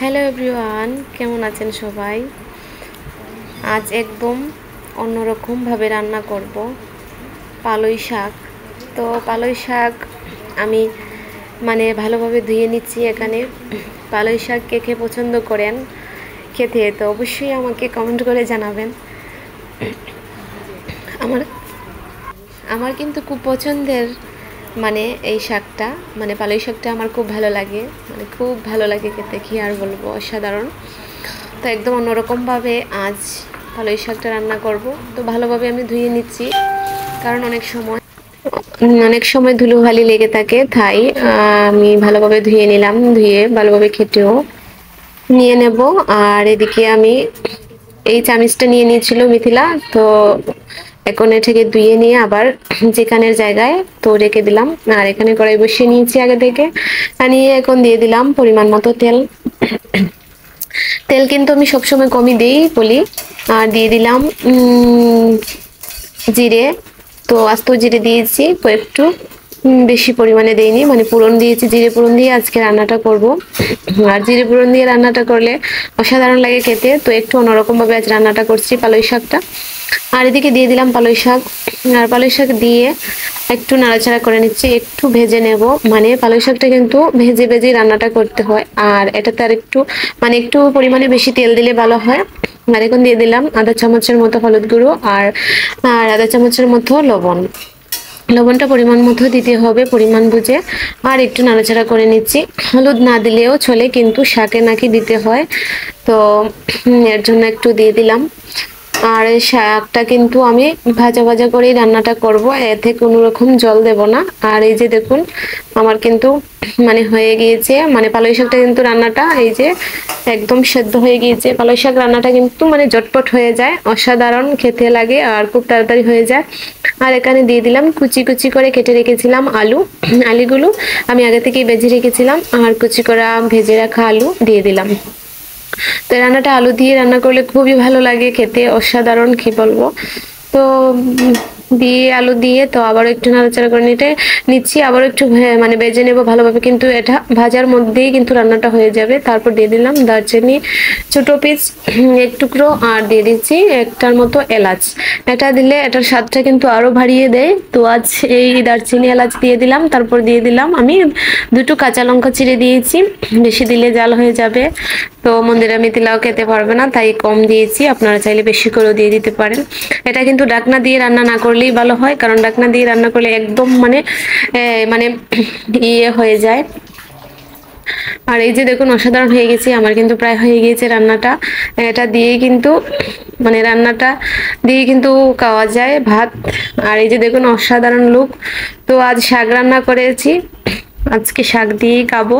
Hello everyone, কেমন আছেন সবাই? আজ একদম অন্যরকমভাবে রান্না করব পালই শাক। তো পালই শাক আমি ভালোভাবে ধুয়ে নিচ্ছি। এখানে পালই শাক কে কে পছন্দ করেন খেতে, তো অবশ্যই আমাকে কমেন্ট করে জানাবেন। আমার আমার কিন্তু খুব পছন্দের এই শাকটা, পালই শাকটা আমার খুব ভালো লাগে, খুব ভালো লাগে খেতে, কি আর বলবো, অসাধারণ। তো একদম অন্যরকমভাবে আজ পালই শাকটা রান্না করব। তো ভালোভাবে আমি ধুয়ে নিচ্ছি, কারণ অনেক সময় ধুলোবালি লেগে থাকে, তাই আমি ভালোভাবে ধুয়ে নিলাম। ধুয়ে ভালোভাবে কেটেও নিয়ে নেব। আর এদিকে আমি এই চামিচটা নিয়ে নিয়েছিল মিথিলা, তো এখন এটাকে ধুয়ে নিয়ে আবার যেখানের জায়গায় তো রেখে দিলাম। আর এখানে কড়াই বসিয়ে নিয়েছি আগে থেকে, নিয়ে এখন দিয়ে দিলাম পরিমাণ মতো তেল। তেল কিন্তু আমি সবসময় কমই দিই বলি। আর দিয়ে দিলাম জিরে। তো আস্ত জিরে দিয়েছি, একটু বেশি পরিমাণে দেইনি, ফোড়ন দিয়েছি, জিরে ফোড়ন দিয়ে আজকে রান্নাটা করব। আর জিরে ফোড়ন দিয়ে রান্নাটা করলে অসাধারণ লাগে খেতে। তো একটু অন্যরকম ভাবে আজ রান্নাটা করছি পালই শাকটা। আর এদিকে দিয়ে দিলাম পালই শাক। আর পালই শাক দিয়ে একটু নাড়াচাড়া করে নিচ্ছি, একটু ভেজে নেব। পালই শাকটা কিন্তু ভেজে ভেজে রান্নাটা করতে হয়, আর এটাতে আর একটু পরিমাণে বেশি তেল দিলে ভালো হয়। আর এখন দিয়ে দিলাম আধা চামচের মতো হলুদ গুঁড়ো, আর আধা চামচের মতো লবণ। লবণটা পরিমাণ মতো দিতে হবে, পরিমাণ বুঝে। আর একটু নাড়াচাড়া করে নিচ্ছি। হলুদ না দিলেও চলে, কিন্তু শাকে নাকি দিতে হয়, তো এর জন্য একটু দিয়ে দিলাম। আর এই শাকটা কিন্তু আমি ভাজা ভাজা করেই রান্নাটা করব, এতে কোনো রকম জল দেব না। আর এই যে দেখুন, আমার কিন্তু হয়ে গিয়েছে, পালই শাকটা কিন্তু রান্নাটা এই যে একদম সেদ্ধ হয়ে গিয়েছে। পালই শাক রান্নাটা কিন্তু ঝটপট হয়ে যায়, অসাধারণ খেতে লাগে, আর খুব তাড়াতাড়ি হয়ে যায়। আর এখানে দিয়ে দিলাম কুচি কুচি করে কেটে রেখেছিলাম আলুগুলো আমি আগে থেকেই ভেজে রেখেছিলাম, আর কুচি করা ভেজে রাখা আলু দিয়ে দিলাম। তো রান্নাটা আলু দিয়ে রান্না করলে খুবই ভালো লাগে খেতে, অসাধারণ, কি বলবো। তো দিয়ে আলু দিয়ে তো আবার একটু নাড়াচাড়া করে নিচ্ছি, আবার একটু ভেজে নেব ভালোভাবে। কিন্তু এটা ভাজার মধ্যেই কিন্তু রান্নাটা হয়ে যাবে। তারপর দিয়ে দিলাম দারচিনি ছোট পিস এক টুকরো, আর দিয়ে দিচ্ছি একটার মতো এলাচ। এটা দিলে এটার স্বাদটা কিন্তু আরো বাড়িয়ে দেয়। তো আজ এই দারচিনি এলাচ দিয়ে দিলাম। তারপর দিয়ে দিলাম আমি দুটো কাঁচা লঙ্কা চিড়ে দিয়েছি, বেশি দিলে জাল হয়ে যাবে। তো মন্দিরা মিথিলাও খেতে পারবে না, তাই কম দিয়েছি, আপনারা চাইলে বেশি করেও দিয়ে দিতে পারেন। এটা কিন্তু ডাকনা দিয়ে রান্না না করলেই ভালো হয়, কারণ ডাকনা দিয়ে রান্না করলে একদম ইয়ে হয়ে যায়। আর এই যে দেখুন, অসাধারণ হয়ে গেছে, আমার কিন্তু প্রায় হয়ে গিয়েছে রান্নাটা। এটা দিয়ে কিন্তু রান্নাটা দিয়ে কিন্তু খাওয়া যায় ভাত। আর এই যে দেখুন, অসাধারণ লুক। তো আজ শাক রান্না করেছি, আজকে শাক দিয়েই খাবো।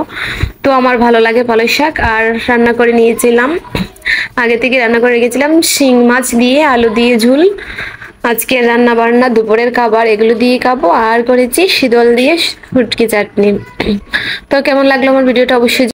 তো আমার ভালো লাগে পালই শাক। আর রান্না করে নিয়েছিলাম, আগে থেকে রান্না করে রেখেছিলাম শিং মাছ দিয়ে আলু দিয়ে ঝুল। আজকে রান্না বান্না দুপুরের খাবার এগুলো দিয়ে খাবো। আর করেছি শীতল দিয়ে শুটকি চাটনি। তো কেমন লাগলো আমার ভিডিওটা অবশ্যই